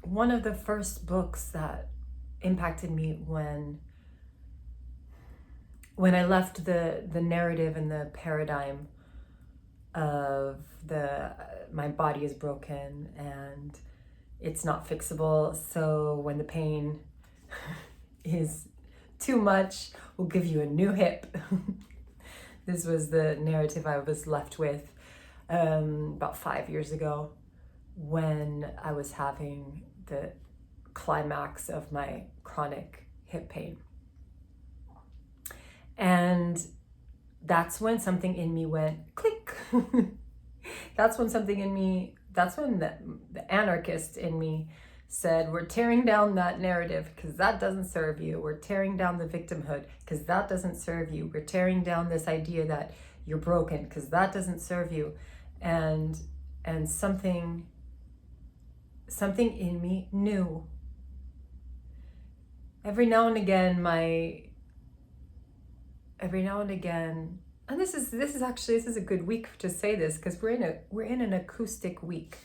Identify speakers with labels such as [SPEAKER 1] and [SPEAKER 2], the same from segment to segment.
[SPEAKER 1] one of the first books that impacted me when I left the narrative and the paradigm of my body is broken and it's not fixable, so when the pain is too much, we'll give you a new hip. This was the narrative I was left with about 5 years ago, when I was having the climax of my chronic hip pain. And that's when something in me went click. That's when the anarchist in me said, we're tearing down that narrative because that doesn't serve you. We're tearing down the victimhood because that doesn't serve you. We're tearing down this idea that you're broken because that doesn't serve you. And something in me knew. Every now and again, and this is a good week to say this, because we're in an acoustic week.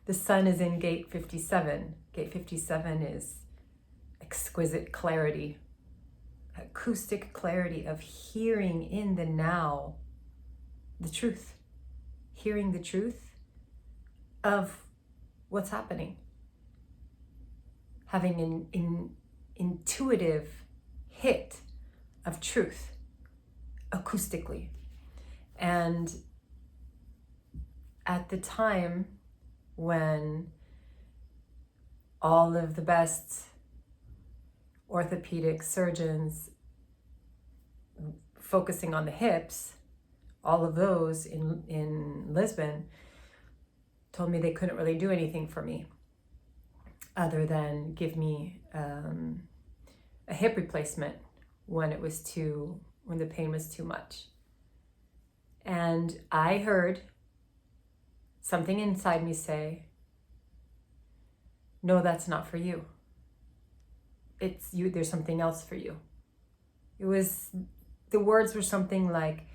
[SPEAKER 1] The sun is in gate 57. Gate 57 is exquisite clarity, acoustic clarity of hearing in the now the truth, hearing the truth of what's happening, having an intuitive hit of truth acoustically. And at the time when all of the best orthopedic surgeons focusing on the hips, all of those in Lisbon, told me they couldn't really do anything for me other than give me a hip replacement when the pain was too much. And I heard something inside me say, no, that's not for you. It's you, there's something else for you. The words were something like,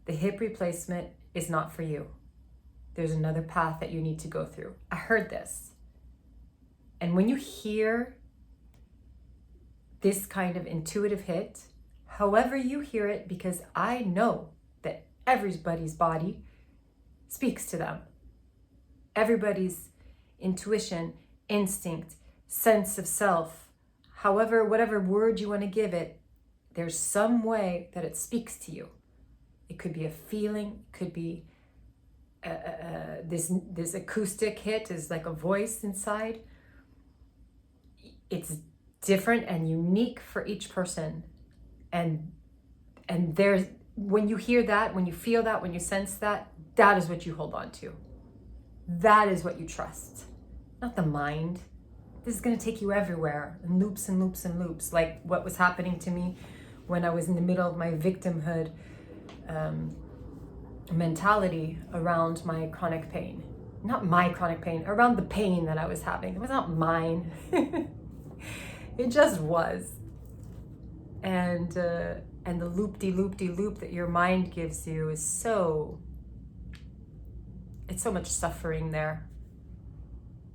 [SPEAKER 1] the hip replacement is not for you. There's another path that you need to go through. I heard this. And when you hear this kind of intuitive hit, however you hear it, because I know that everybody's body speaks to them. Everybody's intuition, instinct, sense of self, whatever word you want to give it, there's some way that it speaks to you. It could be a feeling, it could be this acoustic hit is like a voice inside. It's different and unique for each person. And there's, when you hear that, when you feel that, when you sense that, that is what you hold on to. That is what you trust, not the mind. This is going to take you everywhere in loops and loops and loops, like what was happening to me when I was in the middle of my victimhood mentality around my chronic pain. Not my chronic pain, around the pain that I was having. It was not mine. It just was. And the loop-de-loop-de-loop that your mind gives you is it's so much suffering there.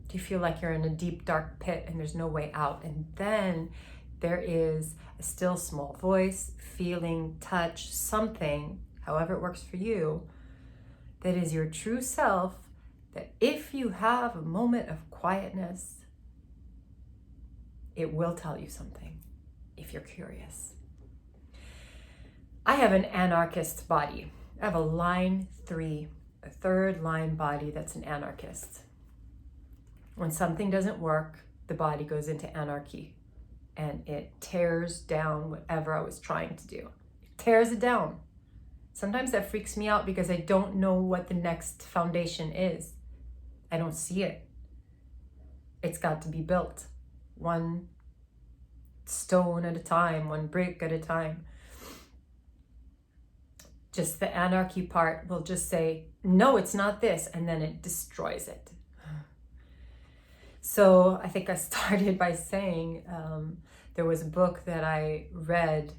[SPEAKER 1] Do you feel like you're in a deep, dark pit and there's no way out? And then there is a still small voice, feeling, touch, something, however it works for you, that is your true self, that if you have a moment of quietness, it will tell you something if you're curious. I have an anarchist body. I have a line 3, a third line body that's an anarchist. When something doesn't work, the body goes into anarchy and it tears down whatever I was trying to do. It tears it down. Sometimes that freaks me out because I don't know what the next foundation is. I don't see it. It's got to be built one stone at a time, one brick at a time. Just the anarchy part will just say, no, it's not this, and then it destroys it. So I think I started by saying there was a book that I read.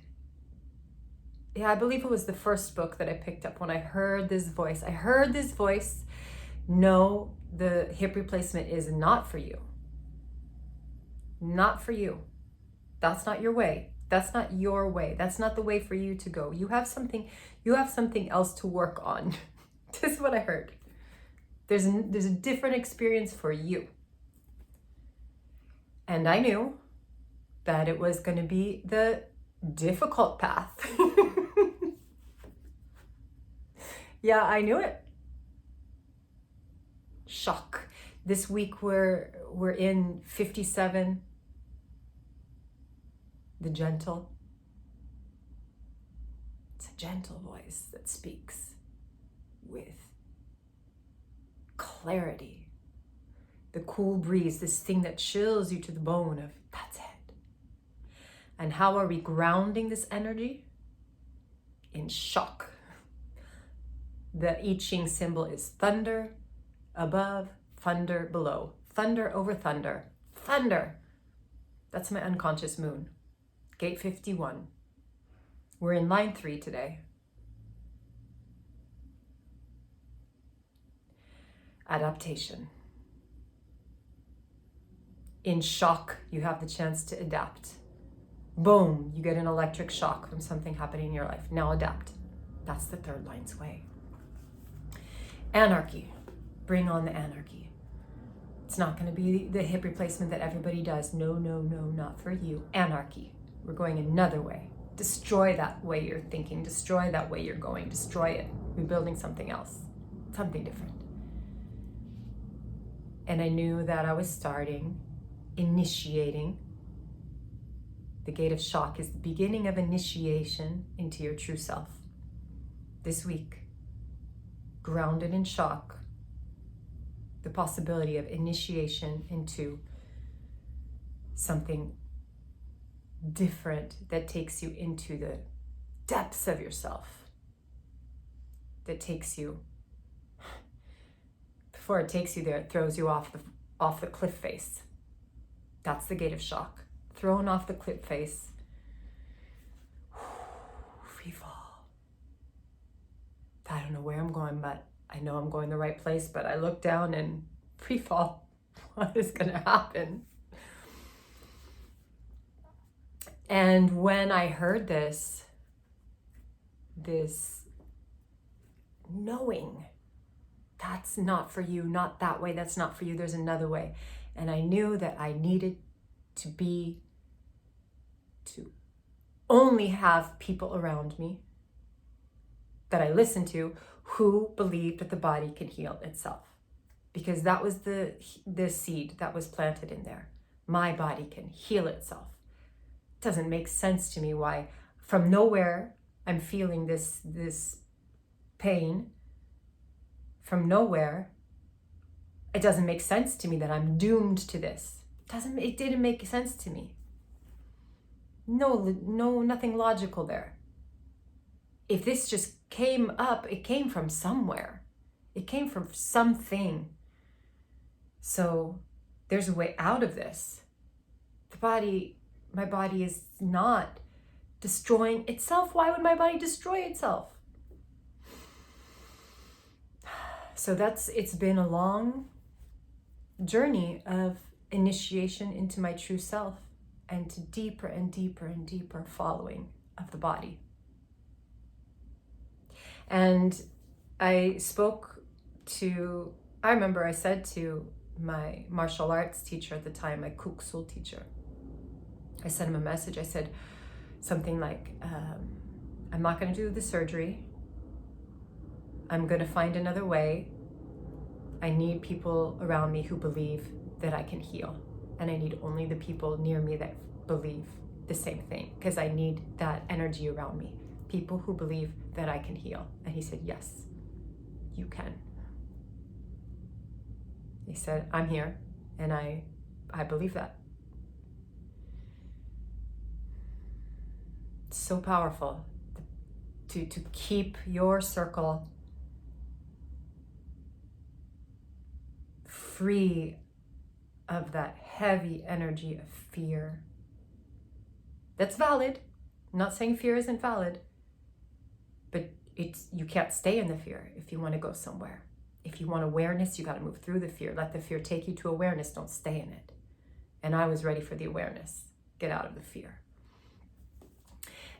[SPEAKER 1] I believe it was the first book that I picked up when I heard this voice. No, the hip replacement is not for you. Not for you. That's not your way. That's not your way. That's not the way for you to go. You have something else to work on. This is what I heard. There's a different experience for you. And I knew that it was going to be the difficult path. Yeah, I knew it. Shock. This week we're in 57, the gentle. It's a gentle voice that speaks with clarity. The cool breeze, this thing that chills you to the bone of, that's it. And how are we grounding this energy? In shock. The I Ching symbol is thunder above, thunder below. Thunder over thunder. Thunder. That's my unconscious moon. Gate 51. We're in line 3 today. Adaptation. In shock, you have the chance to adapt. Boom, you get an electric shock from something happening in your life. Now adapt. That's the third line's way. Anarchy. Bring on the anarchy. It's not going to be the hip replacement that everybody does. No, no, no, not for you. Anarchy. We're going another way. Destroy that way you're thinking. Destroy that way you're going. Destroy it. We're building something else. Something different. And I knew that I was initiating. The gate of shock is the beginning of initiation into your true self. This week, grounded in shock, the possibility of initiation into something different that takes you into the depths of yourself, that takes you, before it takes you there, it throws you off the cliff face. That's the gate of shock. Thrown off the cliff face. Free fall. I don't know where I'm going, but I know I'm going the right place, but I look down and free fall. What is going to happen? And when I heard this knowing, that's not for you, not that way, that's not for you, there's another way. And I knew that I needed to only have people around me that I listened to who believed that the body can heal itself. Because that was the seed that was planted in there. My body can heal itself. It doesn't make sense to me why from nowhere I'm feeling this pain. From nowhere, it doesn't make sense to me that I'm doomed to this. It didn't make sense to me. No, nothing logical there. If this just came up, it came from somewhere. It came from something. So there's a way out of this. My body is not destroying itself. Why would my body destroy itself? So it's been a long journey of initiation into my true self and to deeper and deeper and deeper following of the body. And I remember I said to my martial arts teacher at the time, my Kuk Sul teacher, I sent him a message. I said something like, I'm not going to do the surgery. I'm going to find another way. I need people around me who believe that I can heal. And I need only the people near me that believe the same thing, because I need that energy around me. People who believe that I can heal. And he said, yes, you can. He said, I'm here, and I believe that. It's so powerful to keep your circle free of that heavy energy of fear. That's valid. I'm not saying fear isn't valid, but you can't stay in the fear if you want to go somewhere. If you want awareness, you got to move through the fear. Let the fear take you to awareness. Don't stay in it. And I was ready for the awareness. Get out of the fear.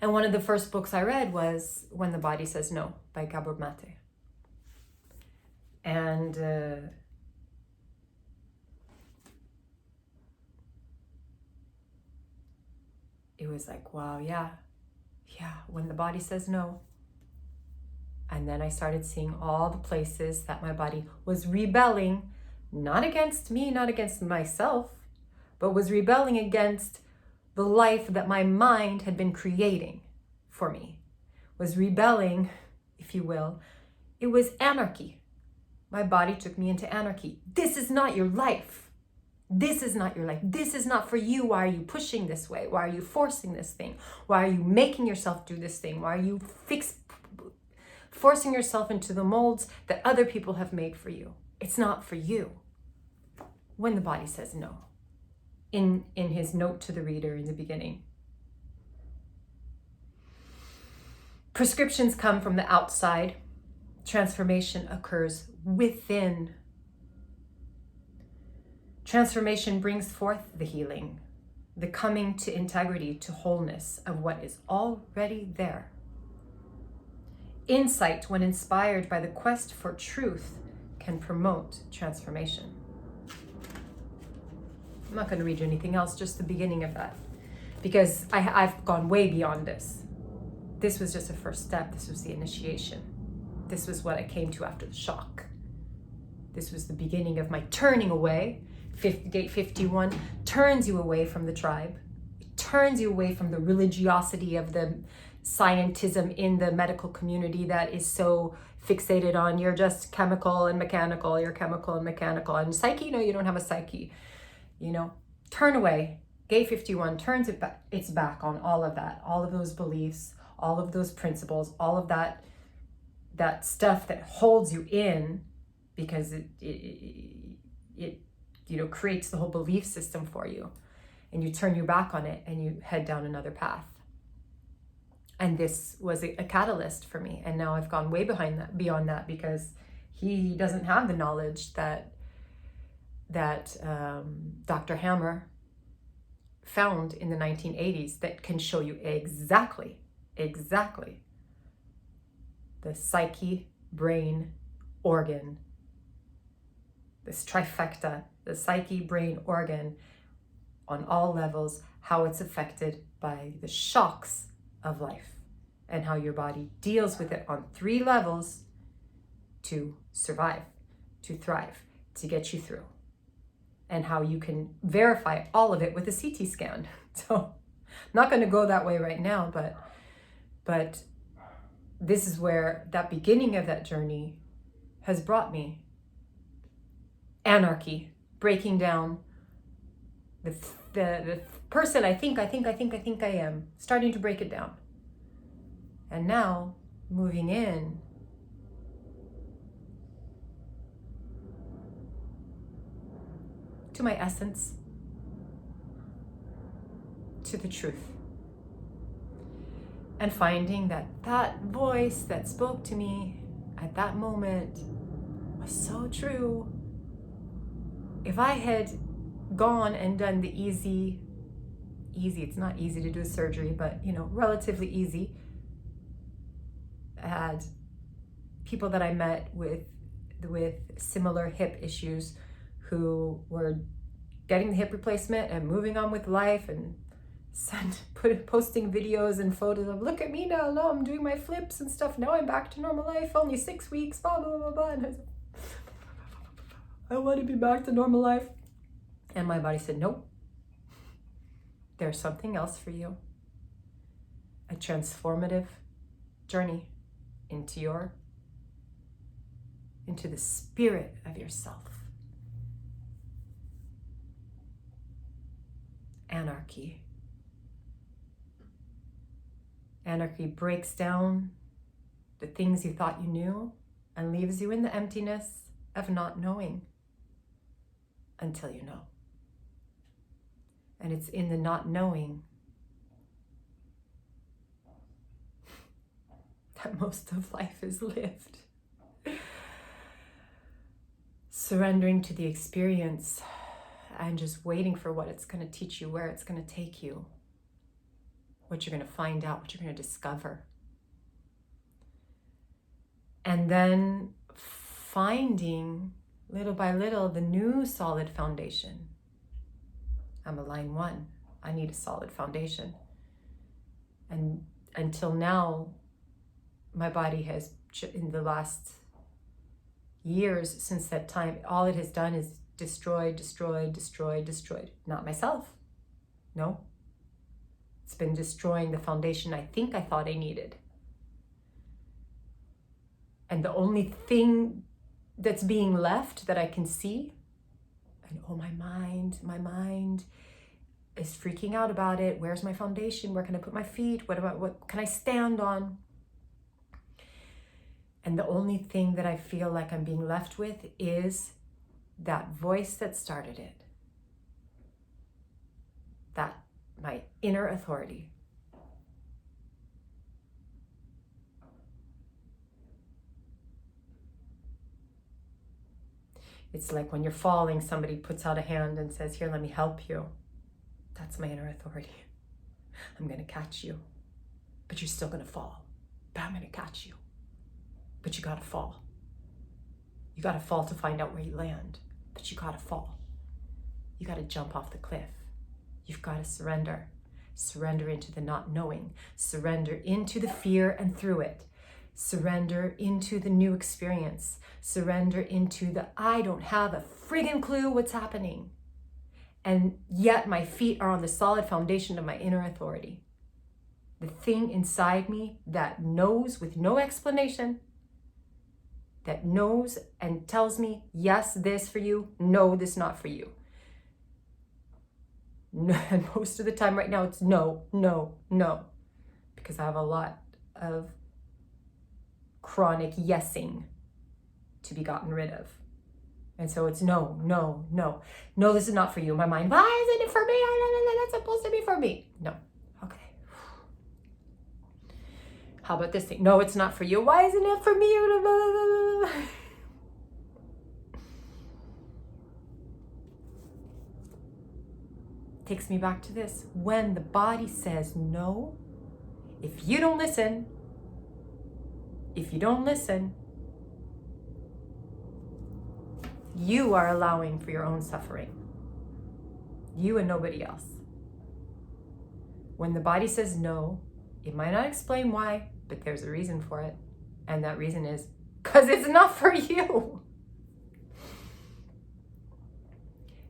[SPEAKER 1] And one of the first books I read was When the Body Says No by Gabor Maté. And it was like, wow, yeah, when the body says no. And then I started seeing all the places that my body was rebelling, not against me, not against myself, but was rebelling against the life that my mind had been creating for me. Was rebelling, if you will. It was anarchy. My body took me into anarchy. This is not your life. This is not your life. This is not for you. Why are you pushing this way? Why are you forcing this thing? Why are you making yourself do this thing? Why are you forcing yourself into the molds that other people have made for you? It's not for you. When the body says no. In his note to the reader in the beginning. Prescriptions come from the outside. Transformation occurs within. Transformation brings forth the healing, the coming to integrity, to wholeness of what is already there. Insight, when inspired by the quest for truth, can promote transformation. I'm not going to read you anything else, just the beginning of that, because I've gone way beyond this. This was just a first step. This was the initiation. This was what I came to after the shock. This was the beginning of my turning away. Gate 51 turns you away from the tribe. It turns you away from the religiosity of the scientism in the medical community that is so fixated on you're just chemical and mechanical, you're chemical and mechanical. And psyche, no, you don't have a psyche. You know, turn away. Gate 51 turns its back on all of that, all of those beliefs, all of those principles, all of that stuff that holds you in, because it creates the whole belief system for you, and you turn your back on it and you head down another path. And this was a catalyst for me. And now I've gone way beyond that, because he doesn't have the knowledge that Dr. Hammer found in the 1980s that can show you exactly the psyche, brain, organ, this trifecta, the psyche, brain, organ, on all levels, how it's affected by the shocks of life, and how your body deals with it on 3 levels to survive, to thrive, to get you through, and how you can verify all of it with a CT scan. So I'm not going to go that way right now, but this is where that beginning of that journey has brought me. Anarchy, breaking down the person I think I am, starting to break it down. And now moving in to my essence, to the truth. And finding that voice that spoke to me at that moment was so true. If I had gone and done the easy, it's not easy to do surgery, but relatively easy. I had people that I met with similar hip issues who were getting the hip replacement and moving on with life, and posting videos and photos of, look at me now, I'm doing my flips and stuff, now I'm back to normal life, only 6 weeks, blah, blah, blah, blah. And I want to be back to normal life. And my body said, nope, there's something else for you. A transformative journey into the spirit of yourself. Anarchy. Anarchy breaks down the things you thought you knew and leaves you in the emptiness of not knowing until you know. And it's in the not knowing that most of life is lived. Surrendering to the experience and just waiting for what it's going to teach you, where it's going to take you, what you're going to find out, what you're going to discover. And then finding little by little the new solid foundation. I'm a line 1. I need a solid foundation. And until now, my body has, in the last years since that time, all it has done is destroyed. Not myself. No. It's been destroying the foundation I thought I needed. And the only thing that's being left that I can see, and my mind is freaking out about it. Where's my foundation? Where can I put my feet? What can I stand on? And the only thing that I feel like I'm being left with is that voice that started it. That, my inner authority. It's like when you're falling, somebody puts out a hand and says, here, let me help you. That's my inner authority. I'm going to catch you, but you're still going to fall. But I'm going to catch you, but you got to fall. You got to fall to find out where you land, but you got to fall. You got to jump off the cliff. You've got to surrender. Surrender into the not knowing. Surrender into the fear and through it. Surrender into the new experience. Surrender into the I don't have a friggin' clue what's happening. And yet my feet are on the solid foundation of my inner authority. The thing inside me that knows with no explanation, that knows and tells me, yes, this for you, no, this not for you. No, and most of the time right now it's no, because I have a lot of chronic yesing to be gotten rid of. And so it's no, this is not for you. My mind, why isn't it for me? That's supposed to be for me. No. Okay. How about this thing? No, it's not for you. Why isn't it for me? Takes me back to this. When the body says no, if you don't listen, you are allowing for your own suffering. You and nobody else. When the body says no, it might not explain why, but there's a reason for it. And that reason is because it's not for you.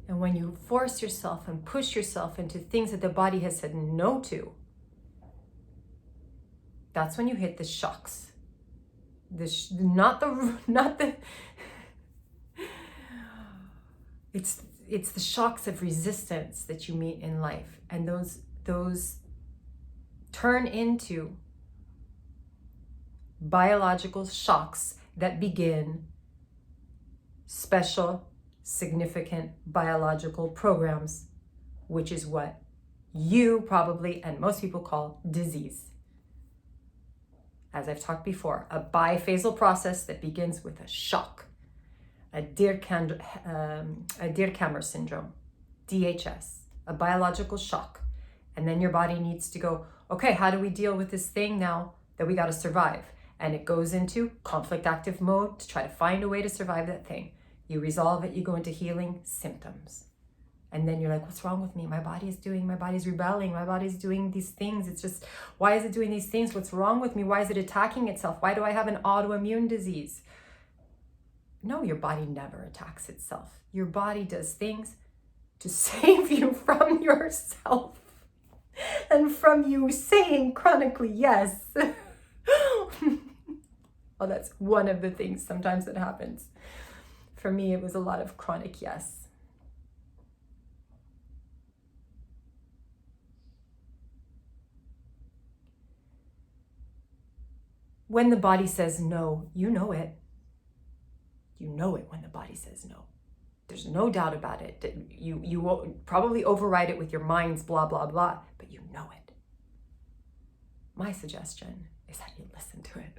[SPEAKER 1] And when you force yourself and push yourself into things that the body has said no to, that's when you hit the shocks. It's the shocks of resistance that you meet in life, and those turn into biological shocks that begin special, significant biological programs, which is what you probably and most people call disease. As I've talked before, a biphasal process that begins with a shock. A Dierkammer syndrome, DHS, a biological shock. And then your body needs to go, okay, how do we deal with this thing now that we got to survive? And it goes into conflict active mode to try to find a way to survive that thing. You resolve it, you go into healing symptoms. And then you're like, what's wrong with me? My body's rebelling, my body's doing these things. It's just, why is it doing these things? What's wrong with me? Why is it attacking itself? Why do I have an autoimmune disease? No, your body never attacks itself. Your body does things to save you from yourself and from you saying chronically yes. Well, that's one of the things sometimes that happens. For me, it was a lot of chronic yes. When the body says no, you know it. You know it when the body says no. There's no doubt about it. You will probably override it with your mind's blah, blah, blah, but you know it. My suggestion is that you listen to it.